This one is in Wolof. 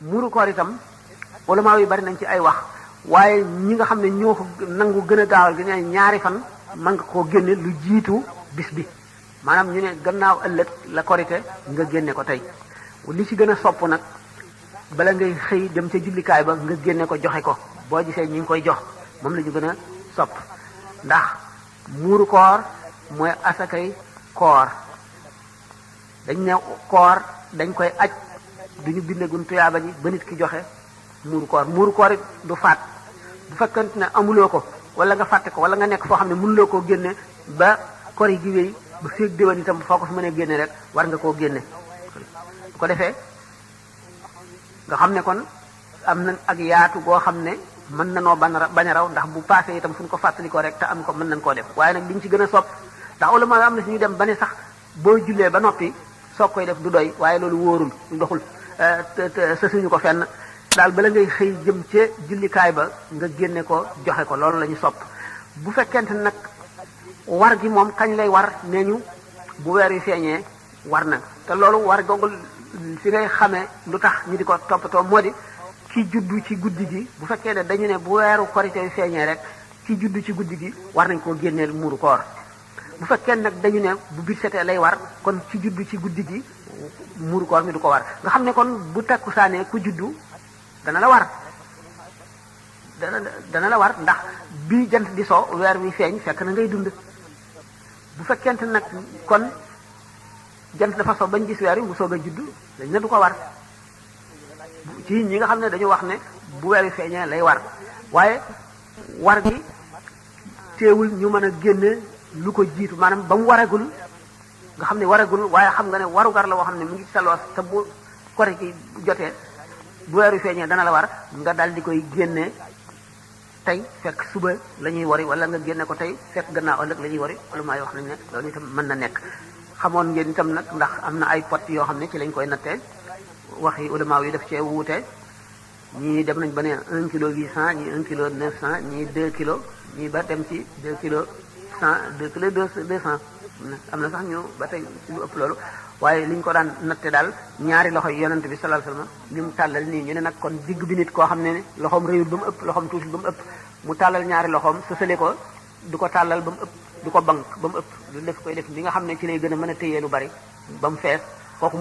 muuru koor itam ulama yi bari nañ ci ay wax waaye ñi nga xam ne ñoo ko nangu gën a gaawal gi ne ñaari fan mën nga koo génne lu jiitu bis bi maanaam ñu ne gannaaw ëllëg la korite nga génne ko tey li ci gën a sopp nag bala ngay xëy dem ca jullikaay ba nga génne ko joxe ko boo gisee ñi ngi koy jox moom la ñu gën a sopp ndax muuru koor mooy asakay koor dañ ne koor dañ koy aj duñu bindegun tuyaaba ji ba nit ki joxe muuru koor it du faat bu fekkante ne amuloo ko wala nga fàtte ko wala nga nekk foo xam ne mënuloo koo génne ba kor yi gi wéy ba féeg déwén itam foo ko fi mënee génne rek war nga koo génne bu ko defee nga xam ne kon am na ak yaatu goo xam ne mën na noo bañ a raw ndax bu passé itam fu ñu ko fàttali ko rek te am ko mën nañ koo def waaye nag liñ ci gën a sopp ndax ulama am na suñu dem ba ne sax boo jullee ba noppi soog koy def du doy waaye loolu wóorul doxul sa suñu ko fenn daal bala ngay xëy jëm ca jullikaay ba nga génne ko joxe ko loolu la ñu sopp bu fekkente nag war gi moom kañ lay war nee ñu bu weer wi feeñee war na te loolu war googu fi ngay xamee lu tax ñu di ko toppatoo moo di ki juddu ci guddi gi bu fekkee ne dañu ne bu weeru korite wi feeñee rek ki juddu ci guddi gi war nañ koo génneel muuru koor bu fekkee nag dañu ne bu biir setee lay war kon ki juddu ci guddi gi muuru koor mi du ko war nga xam ne kon bu takkusaanee ku juddu dana la war dana la war ndax bii jant di so weer wi feeñ fekk na ngay dund bu fekkente nag kon jant dafa so bañ gis weer wi mu soog a juddu dañ ne du ko war ci ñi nga xam ne dañu wax ne bu weer wi feeñee lay war waaye war gi teewul ñu mën a génne lu ko jiitu maanaam ba mu waragul nga xam ne waragul waaye xam nga ne warugar la woo xam ne mu ngi ci sa loos te bu kori gi jotee bu weer wi feeñee dana la war nga dal di koy génne tey fekk suba la ñuy wari wala nga génne ko tey fekk gannaaw ëllëg la ñuy wari wala maay wax nañ ne loolu itam mën na nekk xamoon ngeen itam nag ndax am na ay pot yoo xam ne ci lañ koy nattee waxi ulama yi def cee wuute ñii dem nañ ba ne 1 kilo 800 ñii 1 kilo 900 ñii 2 kilos ñii ba dem ci 2 kilos 100 2 kilos 200 am na sax ñu ba tey lu ëpp loolu waaye liñ ko daan natte daal ñaari loxo yi yonent bi sallallahu alayhi wasallam ni mu tàllal nii ñu ne nag kon digg bi nit koo xam ne loxoom réyul ba mu ëpp loxoom tuuti ba mu ëpp mu tàllal ñaari loxoom sësale ko du ko tàllal ba mu ëpp du ko bank ba mu ëpp lu def koy def li nga xam ne ci lay gën a mën a téyee lu bari ba mu fees kooku